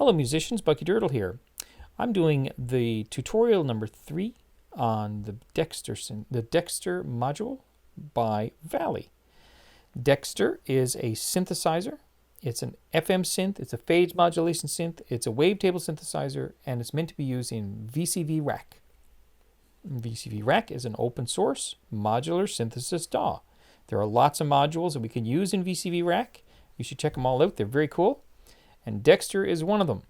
Hello musicians, Buckydurddle here. I'm doing the tutorial number 3 on the Dexter module by Valley. Dexter is a synthesizer. It's an FM synth, it's a phase modulation synth, it's a wavetable synthesizer, and it's meant to be used in VCV Rack. VCV Rack is an open source modular synthesis DAW. There are lots of modules that we can use in VCV Rack. You should check them all out, they're very cool. And Dexter is one of them.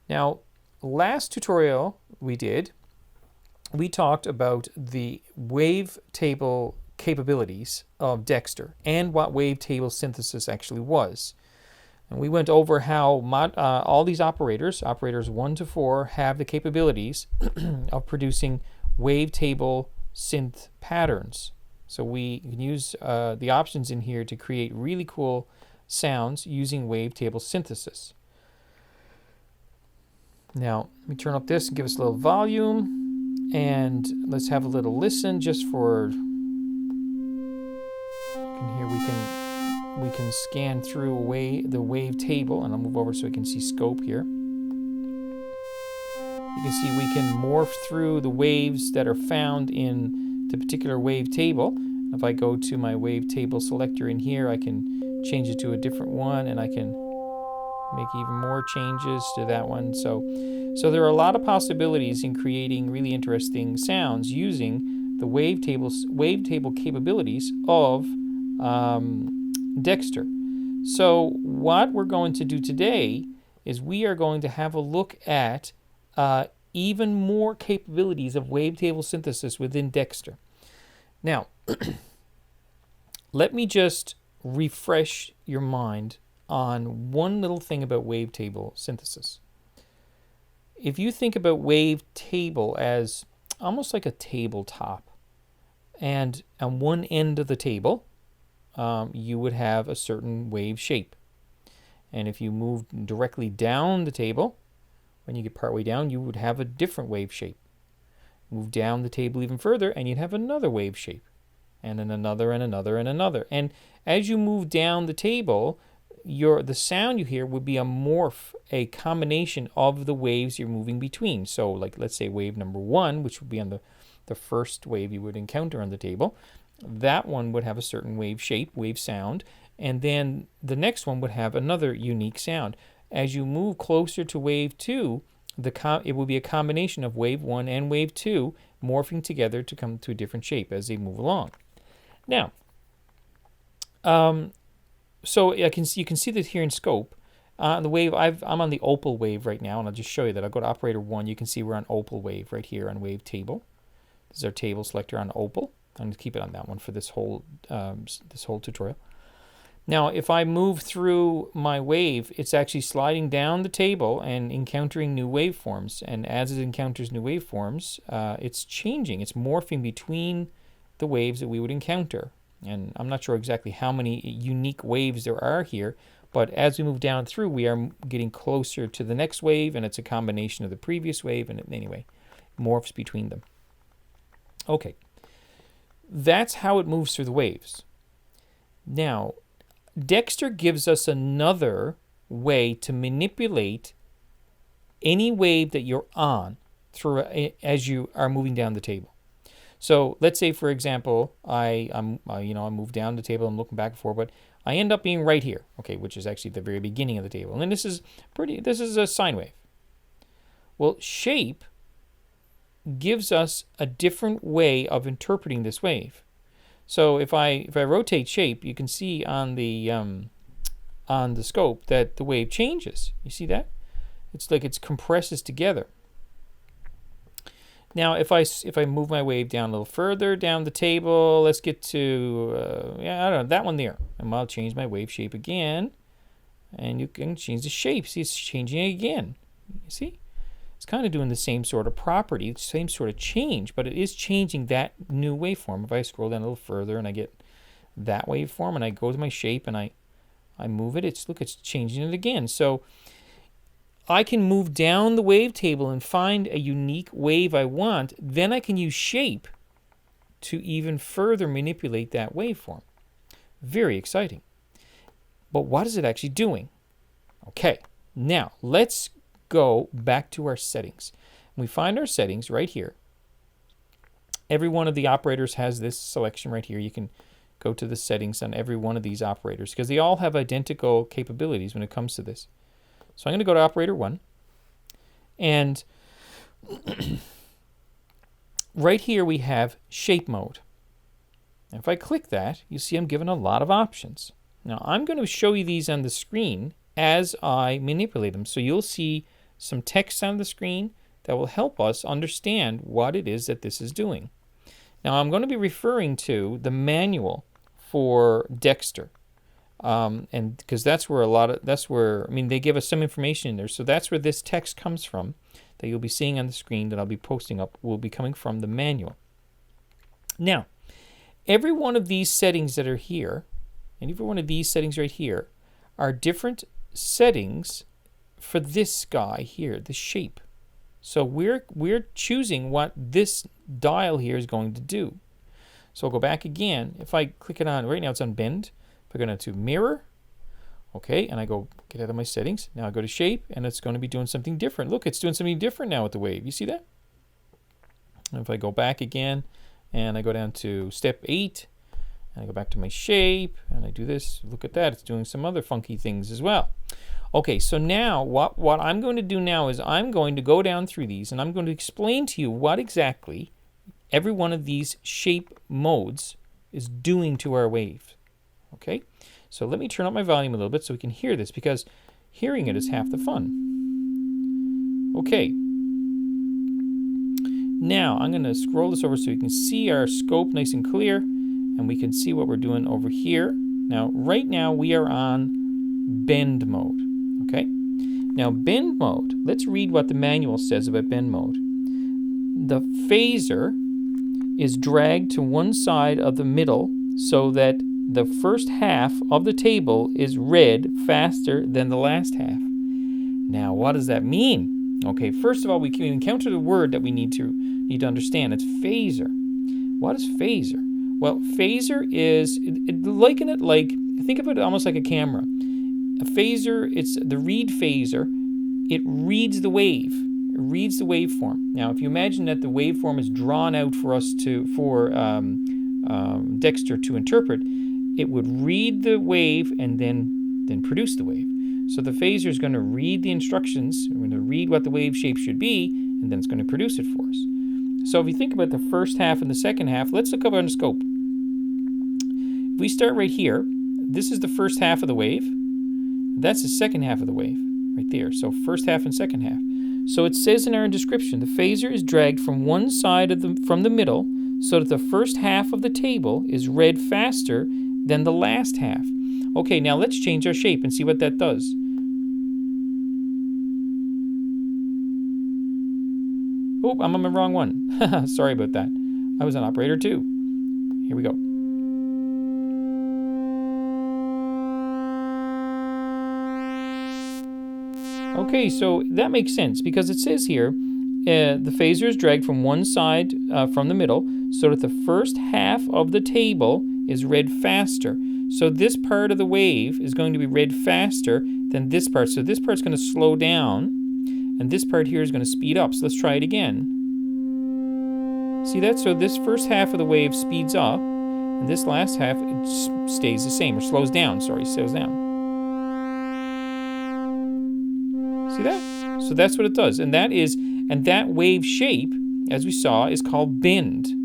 Now, last tutorial we talked about the wavetable capabilities of Dexter and what wavetable synthesis actually was. And we went over how all these operators 1 to 4, have the capabilities of producing wavetable synth patterns. So we can use the options in here to create really cool sounds using wavetable synthesis. Now, let me turn up this and give us a little volume, and let's have a little listen just for. Here we can scan through the wavetable, and I'll move over so we can see scope here. You can see we can morph through the waves that are found in the particular wavetable. If I go to my wavetable selector in here, I can change it to a different one, and I can make even more changes to that one. So there are a lot of possibilities in creating really interesting sounds using the wavetable capabilities of Dexter. So what we're going to do today is we are going to have a look at even more capabilities of wavetable synthesis within Dexter. Now, let me just refresh your mind on one little thing about wavetable synthesis. If you think about wavetable as almost like a tabletop, and on one end of the table, you would have a certain wave shape. And if you move directly down the table, when you get partway down, you would have a different wave shape. Move down the table even further, and you'd have another wave shape. And then another, and another, and another. And as you move down the table, the sound you hear would be a combination of the waves you're moving between. So, like, let's say wave number 1, which would be on the first wave you would encounter on the table. That one would have a certain wave shape, wave sound, and then the next one would have another unique sound. As you move closer to wave 2, it will be a combination of wave 1 and wave 2 morphing together to come to a different shape as they move along. Now, so you can see that here in scope. The wave, I'm on the opal wave right now, and I'll just show you that. I'll go to operator 1. You can see we're on opal wave right here on wavetable. This is our table selector on opal. I'm going to keep it on that one for this whole tutorial. Now, if I move through my wave, it's actually sliding down the table and encountering new waveforms. And as it encounters new waveforms, it's changing. It's morphing between the waves that we would encounter. And I'm not sure exactly how many unique waves there are here, but as we move down through, we are getting closer to the next wave, and it's a combination of the previous wave, and anyway, morphs between them. Okay, that's how it moves through the waves. Now, Dexter gives us another way to manipulate any wave that you're on through as you are moving down the table. So let's say, for example, I move down the table, I'm looking back and forth, but I end up being right here, okay, which is actually the very beginning of the table. And then this is a sine wave. Well, shape gives us a different way of interpreting this wave. So if I rotate shape, you can see on the scope that the wave changes. You see that? It's like it compresses together. Now, if I move my wave down a little further down the table, let's get to, I don't know, that one there. And I'll change my wave shape again. And you can change the shape. See, it's changing again. You see? It's kind of doing the same sort of property, same sort of change, but it is changing that new waveform. If I scroll down a little further and I get that waveform and I go to my shape and I move it, it's changing it again. So I can move down the wavetable and find a unique wave I want. Then I can use shape to even further manipulate that waveform. Very exciting. But what is it actually doing? Okay, Now, let's go back to our settings. We find our settings right here. Every one of the operators has this selection right here. You can go to the settings on every one of these operators because they all have identical capabilities when it comes to this. So I'm going to go to operator 1. And right here we have shape mode. And if I click that, you see I'm given a lot of options. Now I'm going to show you these on the screen as I manipulate them. So you'll see some text on the screen that will help us understand what it is that this is doing. Now I'm going to be referring to the manual for Dexter. And because that's where they give us some information in there. So that's where this text comes from that you'll be seeing on the screen that I'll be posting up will be coming from the manual. Now, every one of these settings that are here, and every one of these settings right here, are different settings for this guy here, the shape. So we're choosing what this dial here is going to do. So I'll go back again. If I click it on, right now it's on bend. If I go down to mirror, okay, and I go get out of my settings. Now I go to shape, and it's going to be doing something different. Look, it's doing something different now with the wave. You see that? And if I go back again, and I go down to step 8, and I go back to my shape, and I do this, look at that. It's doing some other funky things as well. Okay, so now what I'm going to do now is I'm going to go down through these, and I'm going to explain to you what exactly every one of these shape modes is doing to our wave. Okay, so let me turn up my volume a little bit so we can hear this, because hearing it is half the fun. Okay, now I'm going to scroll this over so you can see our scope nice and clear, and we can see what we're doing over here. Now, right now we are on bend mode. Okay, now bend mode, let's read what the manual says about bend mode. The phaser is dragged to one side of the middle so that the first half of the table is read faster than the last half. Now, what does that mean? Okay, first of all, we can encounter the word that we need to understand. It's phaser. What is phaser? Well, phaser is, liken it like, think of it almost like a camera. A phaser, it's the read phaser. It reads the wave. It reads the waveform. Now, if you imagine that the waveform is drawn out for us for Dexter to interpret, it would read the wave and then produce the wave. So the phaser is going to read the instructions, we're going to read what the wave shape should be, and then it's going to produce it for us. So if you think about the first half and the second half, let's look up on the scope. If we start right here, this is the first half of the wave. That's the second half of the wave, right there. So first half and second half. So it says in our description, the phaser is dragged from one side from the middle so that the first half of the table is read faster than the last half. Okay, now let's change our shape and see what that does. Oh, I'm on the wrong one. Sorry about that. I was on operator 2. Here we go. Okay, so that makes sense because it says here, the phaser is dragged from one side from the middle so that the first half of the table is read faster. So this part of the wave is going to be read faster than this part. So this part's going to slow down, and this part here is going to speed up. So let's try it again. See that? So this first half of the wave speeds up, and this last half it stays the same, or slows down. Sorry, slows down. See that? So that's what it does, and that wave shape, as we saw, is called bend.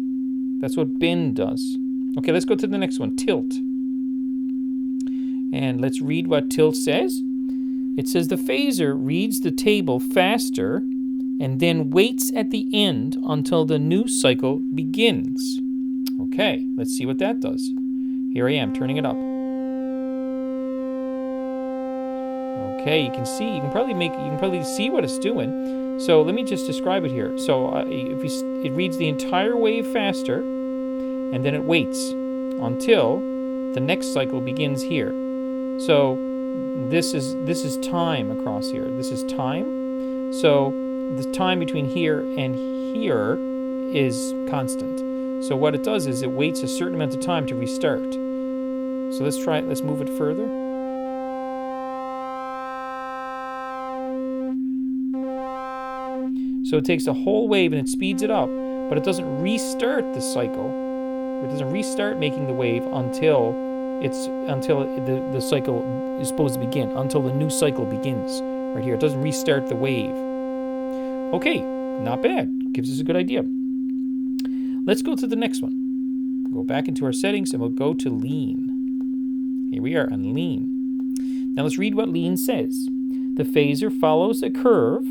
That's what bend does. Okay, let's go to the next one, tilt. And let's read what tilt says. It says the phaser reads the table faster and then waits at the end until the new cycle begins. Okay, let's see what that does. Here I am, turning it up. Okay, you can probably see what it's doing. So let me just describe it here. So it reads the entire wave faster, and then it waits until the next cycle begins here. So this is time across here. This is time. So the time between here and here is constant. So what it does is it waits a certain amount of time to restart. So let's try it. Let's move it further. So it takes the whole wave and it speeds it up, but it doesn't restart the cycle. It doesn't restart making the wave until the cycle is supposed to begin, until the new cycle begins. Right here, it doesn't restart the wave. Okay, not bad. Gives us a good idea. Let's go to the next one. Go back into our settings and we'll go to lean. Here we are on lean. Now let's read what lean says. The phaser follows a curve,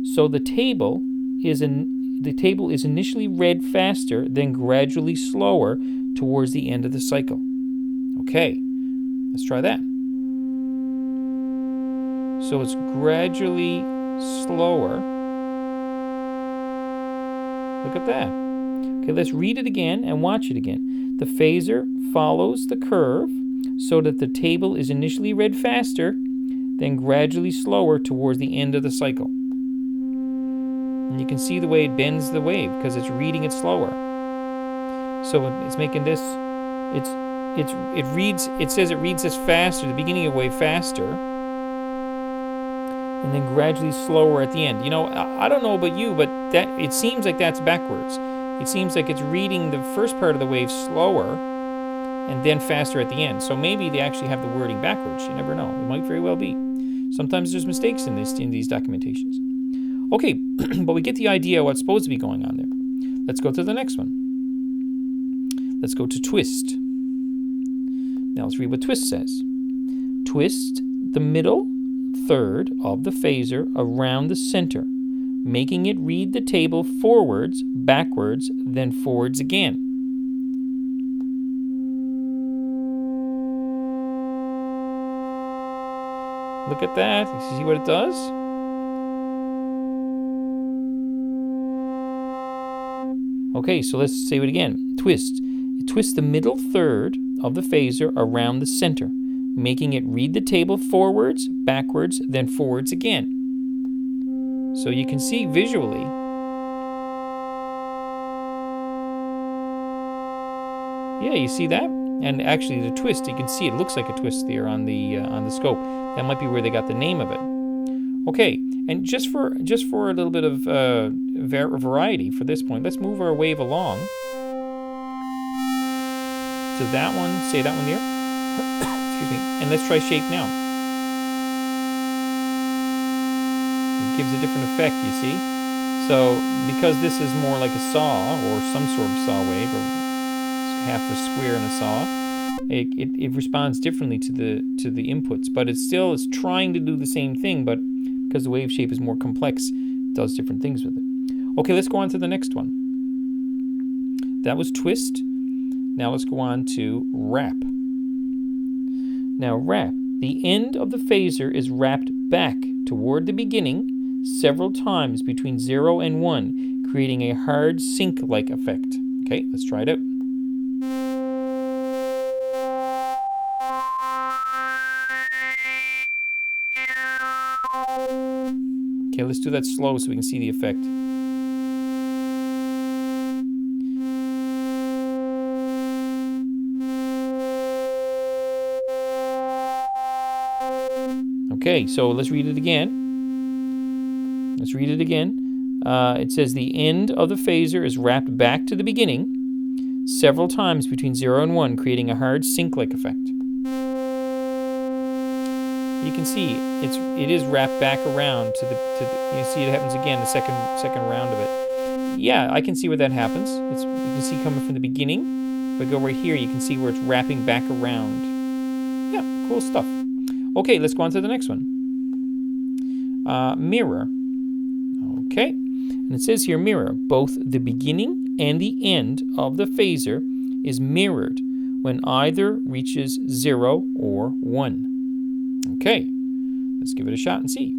so the table is initially read faster, then gradually slower towards the end of the cycle. Okay, let's try that. So it's gradually slower. Look at that. Okay, let's read it again and watch it again. The phaser follows the curve so that the table is initially read faster, then gradually slower towards the end of the cycle. And you can see the way it bends the wave because it's reading it slower. So it's making this, it says it reads this faster, the beginning of the wave faster, and then gradually slower at the end. You know, I don't know about you, but that it seems like that's backwards. It seems like it's reading the first part of the wave slower and then faster at the end. So maybe they actually have the wording backwards. You never know. It might very well be. Sometimes there's mistakes in these documentations. Okay, but we get the idea of what's supposed to be going on there. Let's go to the next one. Let's go to twist. Now let's read what twist says. Twist the middle third of the phaser around the center, making it read the table forwards, backwards, then forwards again. Look at that. You see what it does? Okay, so let's say it again. Twist. Twist the middle third of the phaser around the center, making it read the table forwards, backwards, then forwards again. So you can see visually. Yeah, you see that? And actually the twist, you can see it looks like a twist there on the scope. That might be where they got the name of it. Okay, and just for a little bit of variety for this point, let's move our wave along to that one, say that one there. Excuse me. And let's try shape now. It gives a different effect, you see. So because this is more like a saw or some sort of saw wave, or half a square in a saw, it responds differently to the inputs, but it's trying to do the same thing, but because the wave shape is more complex, it does different things with it. Okay, let's go on to the next one. That was twist. Now let's go on to wrap. Now wrap. The end of the phaser is wrapped back toward the beginning several times between 0 and 1, creating a hard sync-like effect. Okay, let's try it out. Okay, let's do that slow so we can see the effect. Okay, so let's read it again. Let's read it again. It says the end of the phaser is wrapped back to the beginning several times between 0 and 1, creating a hard sync-like effect. You can see it is wrapped back around to the you see it happens again the second round of it. Yeah, I can see where that happens. You can see coming from the beginning. If I go right here, you can see where it's wrapping back around. Yeah, cool stuff. Okay, let's go on to the next one. Mirror. Okay, and it says here mirror. Both the beginning and the end of the phaser is mirrored when either reaches 0 or 1. Okay, let's give it a shot and see.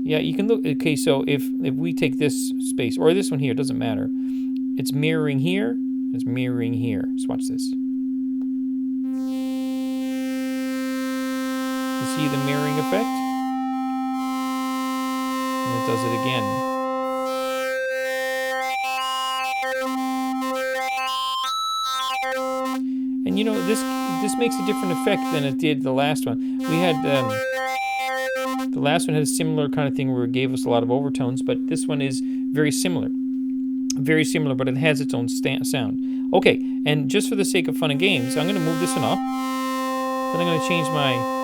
Yeah, you can look. Okay, so if we take this space, or this one here, it doesn't matter. It's mirroring here, it's mirroring here. Let's watch this. You see the mirroring effect? And it does it again. And you know, this makes a different effect than it did the last one. We had The last one had a similar kind of thing where it gave us a lot of overtones, but this one is very similar. Very similar, but it has its own sound. Okay, and just for the sake of fun and games, I'm going to move this one up. Then I'm going to change my...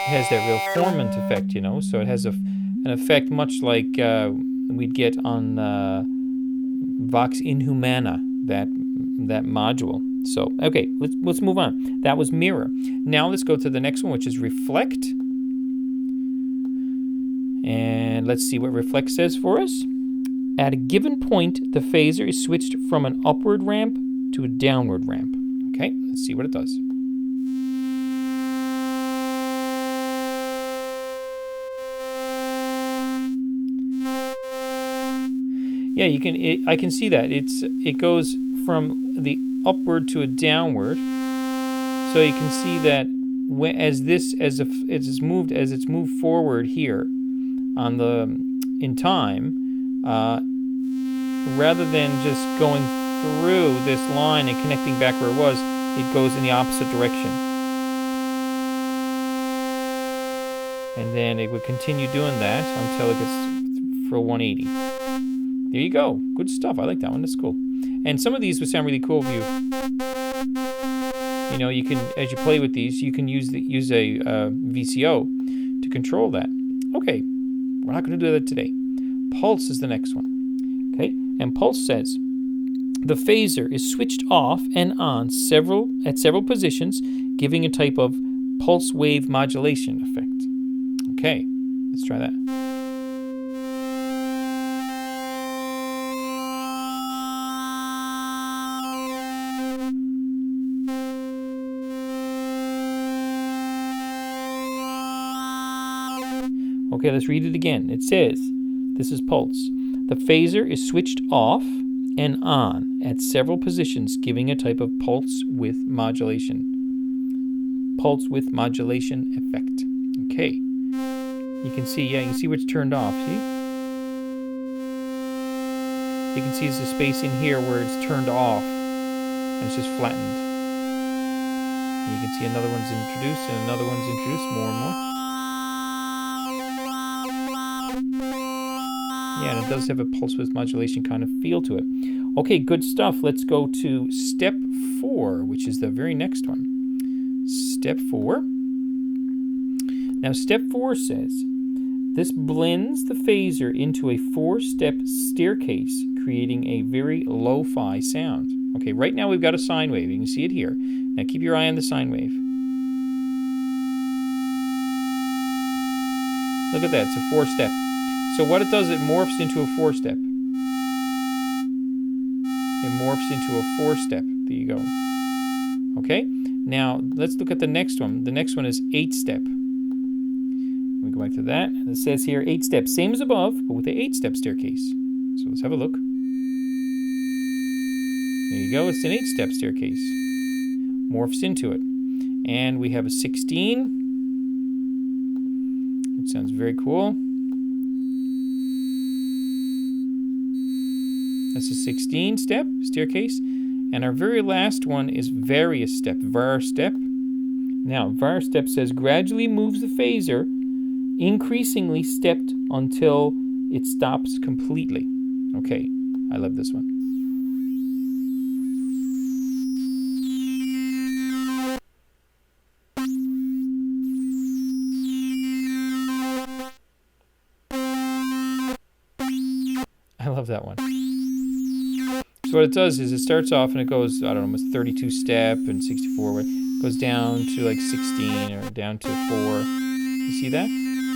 It has that real formant effect, you know, so it has an effect much like we'd get on Vox Inhumana, that module. So, okay, let's move on. That was mirror. Now let's go to the next one, which is reflect. And let's see what reflect says for us. At a given point, the phaser is switched from an upward ramp to a downward ramp. Okay, let's see what it does. Yeah, I can see that it goes from the upward to a downward. So you can see that as it's moved forward here in time, rather than just going through this line and connecting back where it was, it goes in the opposite direction. And then it would continue doing that until it gets for 180. There you go. Good stuff. I like that one. That's cool. And some of these would sound really cool if you know, you can, as you play with these, you can use a VCO to control that. Okay, we're not going to do that today. Pulse is the next one. Okay, and pulse says the phaser is switched off and on at several positions, giving a type of pulse wave modulation effect. Okay, let's try that. Okay, let's read it again. It says, this is pulse. The phaser is switched off and on at several positions, giving a type of pulse width modulation. Pulse width modulation effect. Okay. You can see, yeah, you can see what's turned off, see? You can see there's a space in here where it's turned off and it's just flattened. And you can see another one's introduced and another one's introduced more and more. Yeah, and it does have a pulse width modulation kind of feel to it. Okay, good stuff. Let's go to step 4, which is the very next one. Step 4. Now, step 4 says, this blends the phaser into a 4-step staircase, creating a very lo-fi sound. Okay, right now we've got a sine wave. You can see it here. Now keep your eye on the sine wave. Look at that, it's a 4-step. So what it does, it morphs into a 4-step. It morphs into a 4-step. There you go. Okay, now let's look at the next one. The next one is 8-step. We go back to that, and it says here 8-step, same as above, but with an 8-step staircase. So let's have a look. There you go, it's an 8-step staircase. Morphs into it. And we have a 16. It sounds very cool. That's a 16-step staircase. And our very last one is various step, var step. Now, var step says gradually moves the phaser, increasingly stepped until it stops completely. Okay, I love this one. I love that one. So what it does is it starts off and it goes, I don't know, it's 32 step and 64, it goes down to like 16 or down to 4. You see that?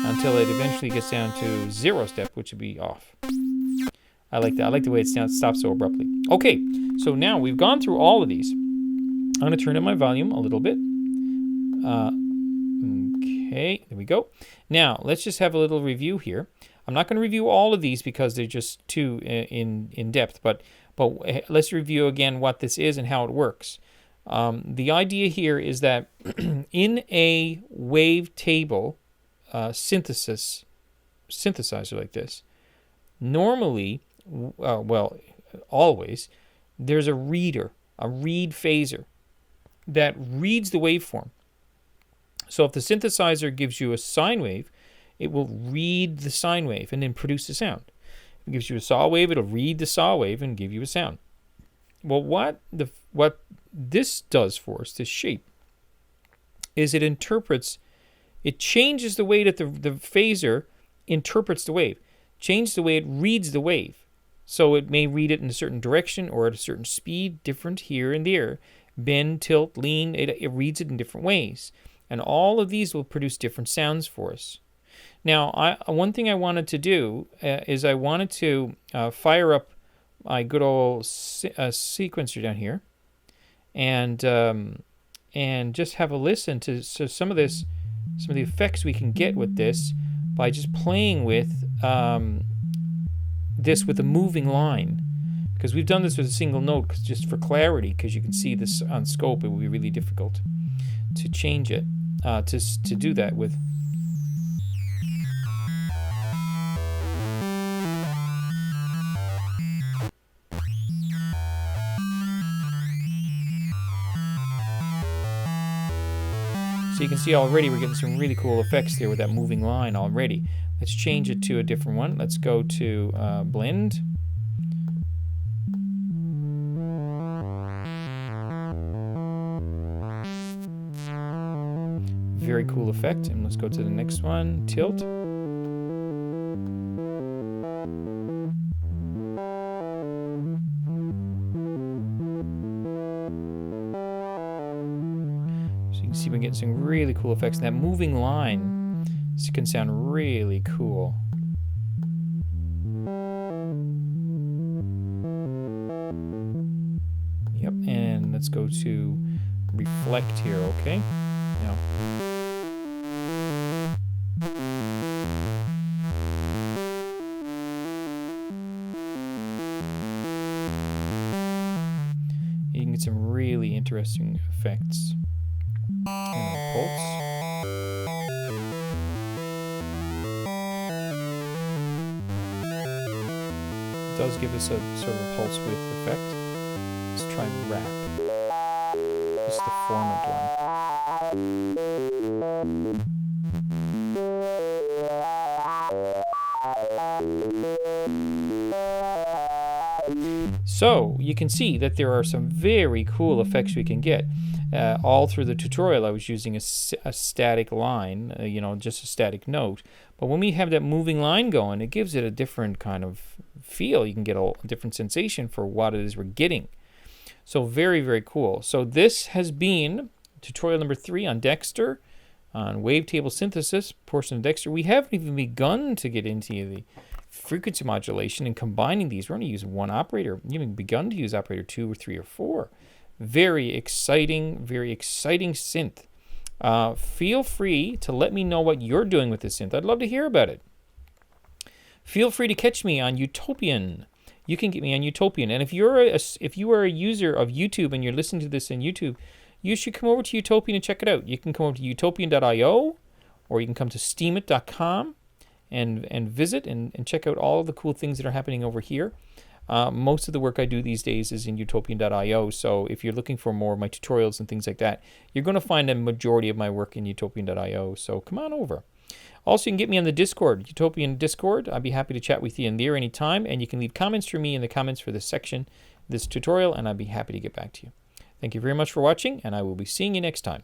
Until it eventually gets down to 0 step, which would be off. I like that. I like the way it stops so abruptly. Okay, so now we've gone through all of these. I'm going to turn up my volume a little bit. Okay, there we go. Now, let's just have a little review here. I'm not going to review all of these because they're just too in depth, but let's review again what this is and how it works. The idea here is that in a wavetable synthesizer like this, normally, well, always, there's a reader, a read phaser, that reads the waveform. So if the synthesizer gives you a sine wave, it will read the sine wave and then produce a sound. If it gives you a saw wave, it'll read the saw wave and give you a sound. Well, what this does for us, this shape, is it changes the way that the phaser interprets the wave, changes the way it reads the wave. So it may read it in a certain direction or at a certain speed, different here and there. Bend, tilt, lean, it reads it in different ways. And all of these will produce different sounds for us. Now, one thing I wanted to do is I wanted to fire up my good old sequencer down here and just have a listen to some of the effects we can get with this by just playing with this with a moving line. Because we've done this with a single note just for clarity, because you can see this on scope, it will be really difficult to change it, to do that with. So you can see already we're getting some really cool effects there with that moving line already. Let's change it to a different one. Let's go to blend. Very cool effect. And let's go to the next one, tilt. See, we're getting some really cool effects. And that moving line, this can sound really cool. Yep, and let's go to reflect here, okay? Now. You can get some really interesting effects. And a pulse. It does give us a sort of a pulse width effect. Let's try rap. This is the format one. So you can see that there are some very cool effects we can get. All through the tutorial, I was using a static line, just a static note. But when we have that moving line going, it gives it a different kind of feel. You can get a different sensation for what it is we're getting. So very, very cool. So this has been tutorial number 3 on Dexter, on wavetable synthesis portion of Dexter. We haven't even begun to get into the frequency modulation and combining these. We're only using one operator. We haven't begun to use operator 2 or 3 or 4. Very exciting synth. Feel free to let me know what you're doing with this synth. I'd love to hear about it. Feel free to catch me on Utopian. You can get me on Utopian. And if you are a user of YouTube and you're listening to this on YouTube, you should come over to Utopian and check it out. You can come over to utopian.io, or you can come to steemit.com and visit and check out all of the cool things that are happening over here. Most of the work I do these days is in utopian.io, so if you're looking for more of my tutorials and things like that, you're going to find a majority of my work in utopian.io, so come on over. Also, you can get me on the Discord, Utopian Discord. I'd be happy to chat with you in there anytime, and you can leave comments for me in the comments for this section, this tutorial, and I'd be happy to get back to you. Thank you very much for watching, and I will be seeing you next time.